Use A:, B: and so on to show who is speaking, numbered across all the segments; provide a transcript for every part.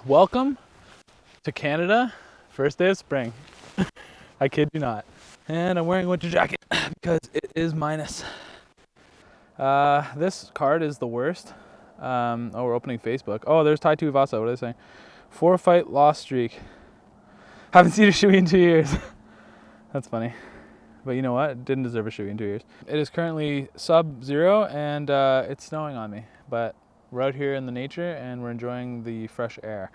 A: Welcome to Canada, first day of spring. I kid you not. And I'm wearing a winter jacket because it is minus. This card is the worst. We're opening Facebook. Oh, there's Tai Tuivasa. What are they saying? 4-fight loss streak. Haven't seen a shoey in 2 years. That's funny. But you know what? Didn't deserve a shoey in 2 years. It is currently sub-zero and it's snowing on me. But we're out here in the nature and we're enjoying the fresh air.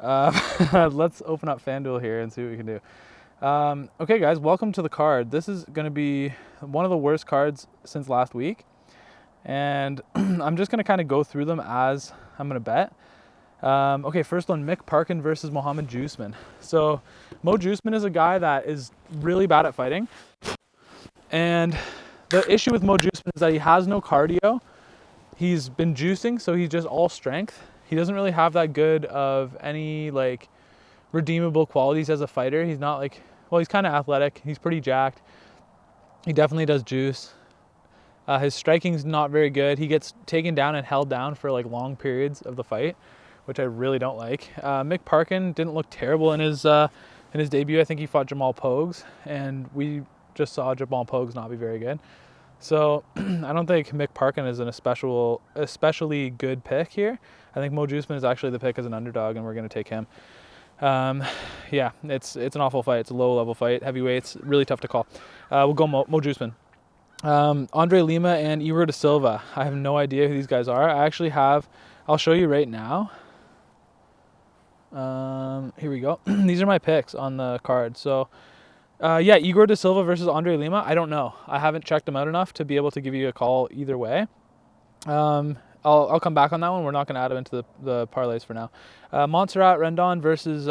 A: Let's open up FanDuel here and see what we can do. Okay guys, welcome to the card. This is going to be one of the worst cards since last week. And I'm just going to kind of go through them as I'm going to bet. Okay, first one, Parkin versus Mohammed Juiceman. So Mo Juiceman is a guy that is really bad at fighting. And the issue with Mo Juiceman is that he has no cardio. He's been juicing, so he's just all strength. He doesn't really have that good of any like redeemable qualities as a fighter. He's not like, well, he's kind of athletic. He's pretty jacked. He definitely does juice. His striking's not very good. He gets taken down and held down for like long periods of the fight, which I really don't like. Parkin didn't look terrible in his debut. I think he fought Jamal Pogues, and we just saw Jamal Pogues not be very good. So I don't think Parkin is an especially good pick here. I think Mo Juiceman is actually the pick as an underdog, and we're going to take him. Yeah, it's an awful fight. It's a low-level fight. Heavyweights, really tough to call. We'll go Mo Juiceman. Andre Lima and Erosa Silva. I have no idea who these guys are. I'll show you right now. Here we go. These are my picks on the card. So, yeah, Erosa Silva versus Andre Lima. I don't know. I haven't checked them out enough to be able to give you a call either way. I'll come back on that one. We're not going to add them into the parlays for now. Montserrat Rendon versus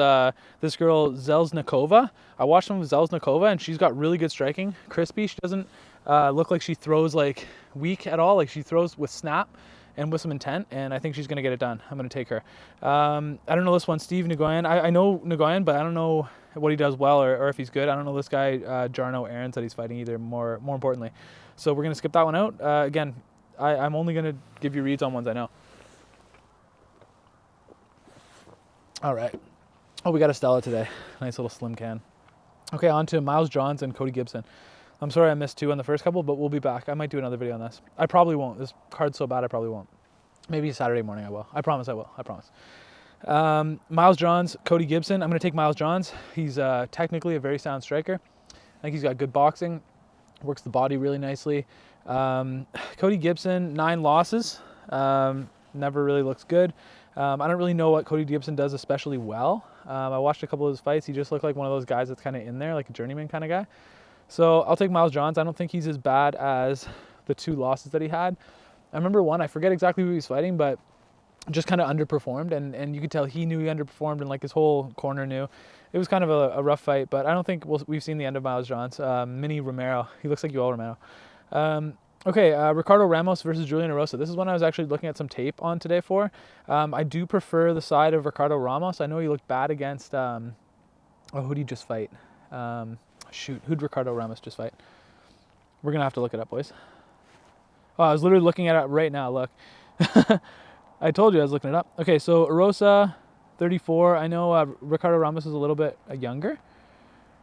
A: this girl Zheleznykova. I watched some of Zheleznykova, and she's got really good striking, crispy. She doesn't look like she throws like weak at all. Like she throws with snap and with some intent, and I think she's going to get it done. I'm going to take her. I don't know this one, Steve Nguyen. I know Nguyen, but I don't know what he does well or if he's good. I don't know this guy, Errens, that he's fighting either, more importantly. So we're going to skip that one out. Again, I'm only going to give you reads on ones I know. All right. Oh, we got a Stella today. Nice little slim can. Okay, on to Miles Johns and Cody Gibson. I'm sorry I missed 2 on the first couple, but we'll be back. I might do another video on this. I probably won't. This card's so bad I probably won't. Maybe Saturday morning I will. I promise I will. I promise. Miles Johns, Cody Gibson. I'm going to take Miles Johns. He's technically a very sound striker. I think he's got good boxing. Works the body really nicely. Cody Gibson, 9 losses. Never really looks good. I don't really know what Cody Gibson does especially well. I watched a couple of his fights. He just looked like one of those guys that's kind of in there, like a journeyman kind of guy. So I'll take Miles Johns. I don't think he's as bad as the 2 losses that he had. I remember one, I forget exactly who he was fighting, but just kind of underperformed. And you could tell he knew he underperformed, and like his whole corner knew. It was kind of a rough fight, but I don't think we've seen the end of Miles Johns. Mini Romero. He looks like Yoel Romero. Okay, Ricardo Ramos versus Julian Erosa. This is one I was actually looking at some tape on today for. I do prefer the side of Ricardo Ramos. I know he looked bad against, who'd he just fight? Who'd Ricardo Ramos just fight? We're going to have to look it up, boys. Oh, I was literally looking at it right now, look. I told you I was looking it up. Okay, so Erosa, 34. I know Ricardo Ramos is a little bit younger,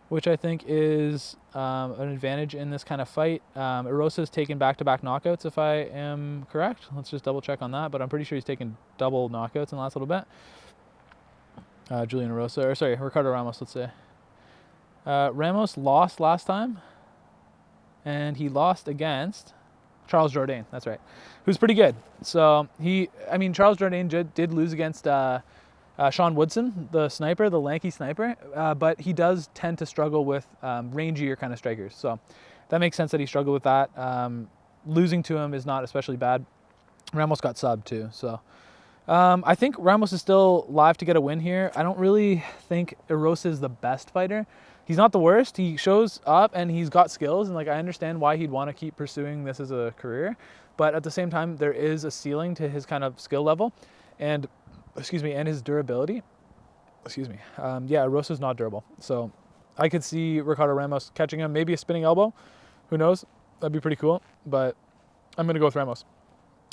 A: which I think is an advantage in this kind of fight. Erosa's taken back-to-back knockouts, if I am correct. Let's just double-check on that, but I'm pretty sure he's taken double knockouts in the last little bit. Ricardo Ramos, let's say. Ramos lost last time, and he lost against Charles Jourdain, that's right, who's pretty good. So Charles Jourdain did lose against Sean Woodson, the sniper, the lanky sniper, but he does tend to struggle with rangier kind of strikers. So that makes sense that he struggled with that. Losing to him is not especially bad. Ramos got subbed too. So I think Ramos is still live to get a win here. I don't really think Erosa is the best fighter. He's not the worst. He shows up and he's got skills, and like I understand why he'd want to keep pursuing this as a career. But at the same time, there is a ceiling to his kind of skill level and his durability. Yeah, Erosa's not durable. So I could see Ricardo Ramos catching him, maybe a spinning elbow. Who knows? That'd be pretty cool. But I'm going to go with Ramos.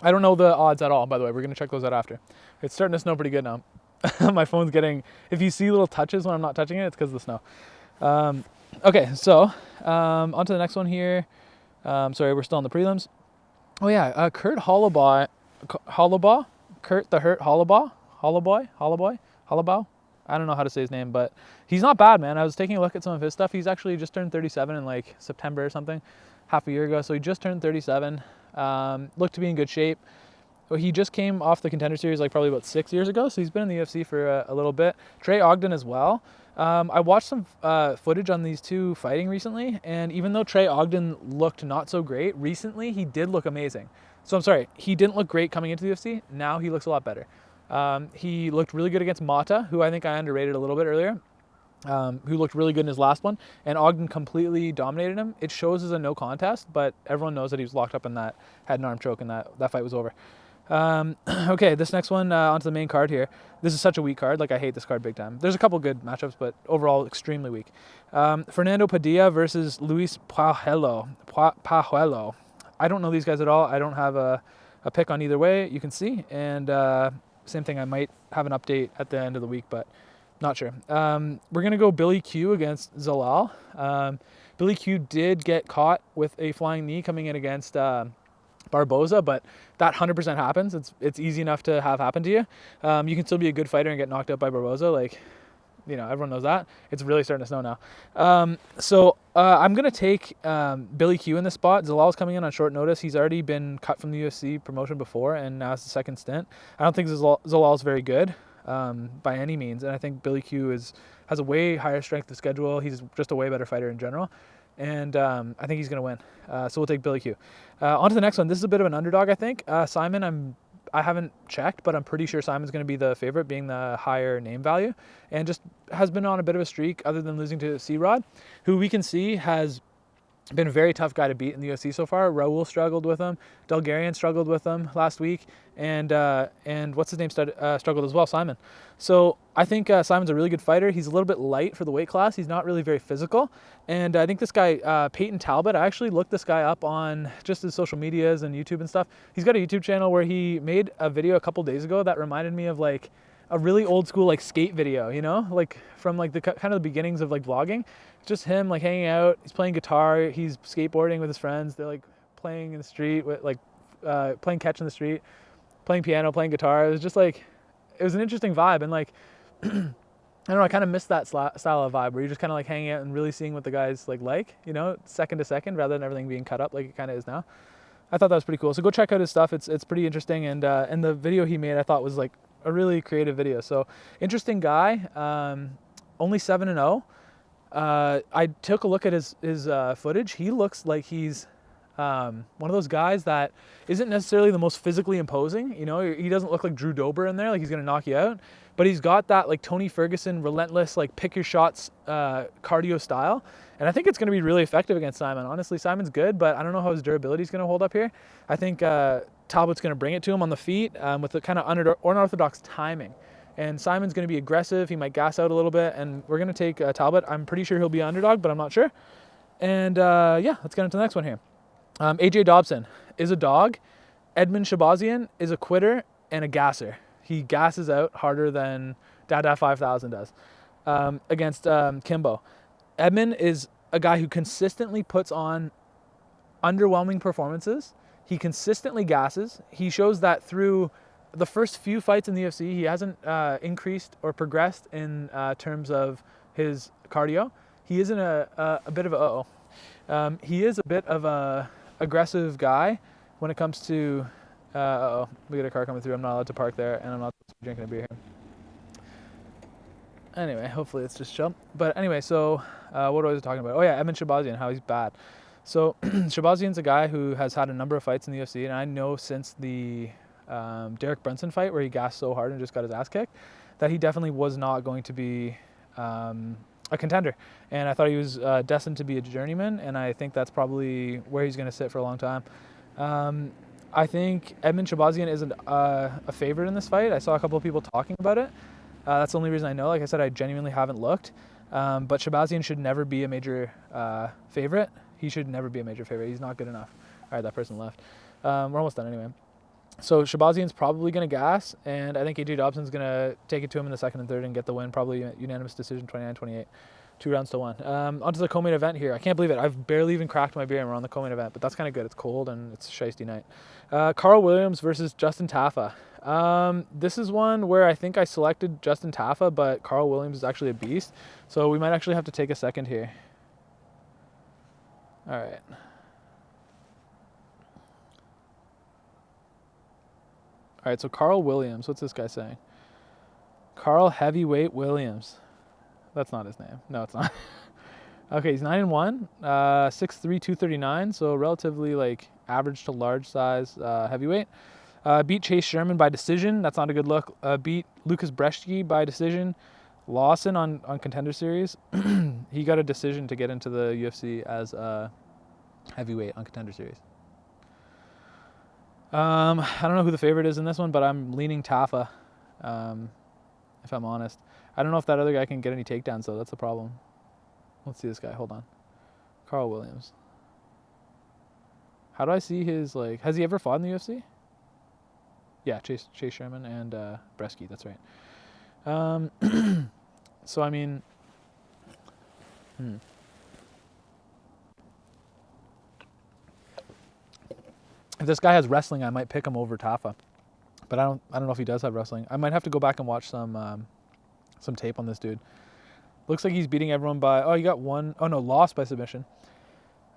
A: I don't know the odds at all, by the way. We're going to check those out after. It's starting to snow pretty good now. My phone's getting, if you see little touches when I'm not touching it, it's because of the snow. Okay, so on to the next one here. Sorry, we're still on the prelims. Oh yeah, Kurt Holobaugh, Kurt the Hurt Holobaugh. I don't know how to say his name, but he's not bad, man. I was taking a look at some of his stuff. He's actually just turned 37 in like September or something, half a year ago. So he just turned 37. Looked to be in good shape. He just came off the Contender Series like probably about 6 years ago, so he's been in the UFC for a little bit. Trey Ogden as well. I watched some footage on these two fighting recently, and even though Trey Ogden looked not so great, recently he did look amazing. So I'm sorry, he didn't look great coming into the UFC. Now he looks a lot better. He looked really good against Mata, who I think I underrated a little bit earlier, who looked really good in his last one, and Ogden completely dominated him. It shows as a no contest, but everyone knows that he was locked up in that head and arm choke, and that fight was over. Okay, this next one, onto the main card here. This is such a weak card. Like, I hate this card big time. There's a couple good matchups, but overall extremely weak. Fernando Padilla versus Luis Pajuello. I don't know these guys at all. I don't have a pick on either way, you can see. And same thing, I might have an update at the end of the week, but not sure. We're going to go Billy Q against Zelal. Billy Q did get caught with a flying knee coming in against Barboza, but that 100% happens. It's easy enough to have happen to you. You can still be a good fighter and get knocked out by Barboza. Like, you know, everyone knows that. It's really starting to snow now. So I'm going to take Billy Q in this spot. Zelal's coming in on short notice. He's already been cut from the UFC promotion before, and now it's the second stint. I don't think Zelal's very good by any means, and I think Billy Q has a way higher strength of schedule. He's just a way better fighter in general. And I think he's going to win. So we'll take Billy Q. On to the next one. This is a bit of an underdog, I think. Saaiman, I haven't checked, but I'm pretty sure Saiman's going to be the favorite, being the higher name value, and just has been on a bit of a streak other than losing to C-Rod, who we can see has been a very tough guy to beat in the UFC so far. Raul struggled with him. Delgarian struggled with him last week. And what's his name struggled as well, Saaiman. So I think Saiman's a really good fighter. He's a little bit light for the weight class. He's not really very physical. And I think this guy, Peyton Talbott, I actually looked this guy up on just his social medias and YouTube and stuff. He's got a YouTube channel where he made a video a couple days ago that reminded me of like a really old school like skate video, you know, like from like the kind of the beginnings of like vlogging. Just him like hanging out. He's playing guitar. He's skateboarding with his friends. They're like playing in the street with like playing catch in the street, playing piano, playing guitar. It was just like, it was an interesting vibe. And like, I don't know, I kind of missed that style of vibe where you're just kind of like hanging out and really seeing what the guys like, you know, second to second rather than everything being cut up like it kind of is now. I thought that was pretty cool. So go check out his stuff. It's pretty interesting. And the video he made, I thought was like a really creative video. So interesting guy, only 7-0. I took a look at his footage. He looks like he's one of those guys that isn't necessarily the most physically imposing. You know, he doesn't look like Drew Dober in there, like he's going to knock you out. But he's got that like Tony Ferguson, relentless, like pick your shots cardio style. And I think it's going to be really effective against Saaiman. Honestly, Saiman's good, but I don't know how his durability is going to hold up here. I think Talbott's going to bring it to him on the feet with the kind of unorthodox timing. And Saaiman's going to be aggressive. He might gas out a little bit. And we're going to take Talbott. I'm pretty sure he'll be underdog, but I'm not sure. And yeah, let's get into the next one here. AJ Dobson is a dog. Edmund Shabazyan is a quitter and a gasser. He gasses out harder than Dada 5000 does against Kimbo. Edmund is a guy who consistently puts on underwhelming performances. He consistently gasses. He shows that through the first few fights in the UFC, he hasn't increased or progressed in terms of his cardio. He is in a bit of a he is a bit of a aggressive guy when it comes to we got a car coming through. I'm not allowed to park there, and I'm not supposed to be drinking a beer here. Anyway, hopefully it's just chill. But anyway, so what was I talking about? Oh yeah, Edmund Shabazyan, how he's bad. So Shabazyan's a guy who has had a number of fights in the UFC, and I know since the Derek Brunson fight where he gassed so hard and just got his ass kicked, that he definitely was not going to be a contender. And I thought he was destined to be a journeyman, and I think that's probably where he's going to sit for a long time. I think Edmund Shabazyan isn't a favorite in this fight. I saw a couple of people talking about it. That's the only reason I know. Like I said, I genuinely haven't looked. But Shabazyan should never be a major favorite. He should never be a major favorite. He's not good enough. All right, that person left. We're almost done anyway. So Shabazyan's probably going to gas, and I think AJ Dobson's going to take it to him in the second and third and get the win, probably unanimous decision, 29-28. 2 rounds to 1. Onto the co-main event here. I can't believe it. I've barely even cracked my beer and we're on the co-main event, but that's kind of good. It's cold and it's a shiesty night. Karl Williams versus Justin Tafa. This is one where I think I selected Justin Tafa, but Karl Williams is actually a beast. So we might actually have to take a second here. All right. All right, so Karl Williams. What's this guy saying? Karl Heavyweight Williams. That's not his name. No, it's not. Okay, he's 9-1, 6'3", 239, so relatively like average to large size heavyweight. Beat Chase Sherman by decision. That's not a good look. Beat Lucas Brzeski by decision. Lawson on Contender Series. He got a decision to get into the UFC as a heavyweight on Contender Series. I don't know who the favorite is in this one, but I'm leaning Tafa, if I'm honest. I don't know if that other guy can get any takedowns, though. That's the problem. Let's see this guy. Hold on. Karl Williams. How do I see his, like... Has he ever fought in the UFC? Yeah, Chase Sherman and Brzeski. That's right. So, I mean... If this guy has wrestling, I might pick him over Tafa. But I don't know if he does have wrestling. I might have to go back and watch some tape on this dude. Looks like he's beating everyone by... Oh, he got one... Oh, no, lost by submission.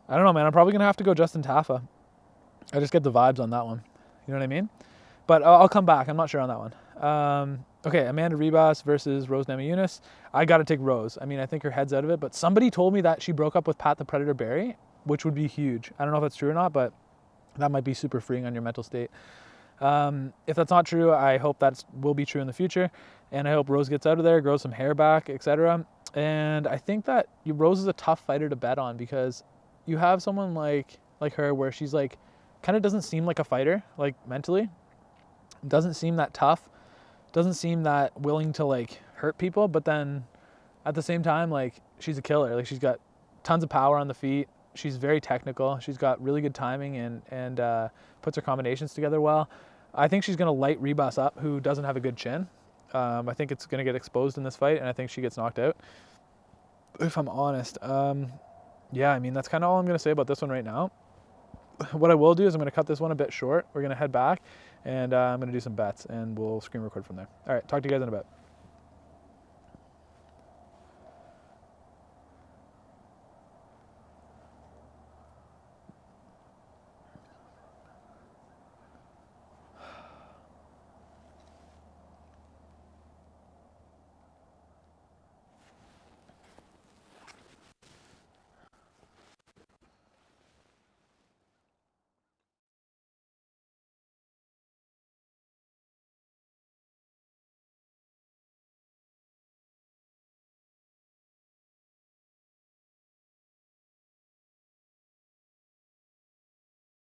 A: I don't know, man. I'm probably going to have to go Justin Tafa. I just get the vibes on that one. You know what I mean? But I'll come back. I'm not sure on that one. Okay, Amanda Ribas versus Rose Namajunas. I got to take Rose. I mean, I think her head's out of it. But somebody told me that she broke up with Pat the Predator Barry, which would be huge. I don't know if that's true or not, but that might be super freeing on your mental state. If that's not true, I hope that will be true in the future. And I hope Rose gets out of there, grows some hair back, etc. And I think that Rose is a tough fighter to bet on because you have someone like her where she's like, kind of doesn't seem like a fighter, like mentally. Doesn't seem that tough. Doesn't seem that willing to like hurt people. But then at the same time, like she's a killer. Like she's got tons of power on the feet. She's very technical. She's got really good timing and puts her combinations together well. I think she's going to light Ribas up, who doesn't have a good chin. I think it's going to get exposed in this fight, and I think she gets knocked out, if I'm honest. Yeah, I mean, that's kind of all I'm going to say about this one right now. What I will do is I'm going to cut this one a bit short. We're going to head back, and I'm going to do some bets, and we'll screen record from there. All right, talk to you guys in a bit.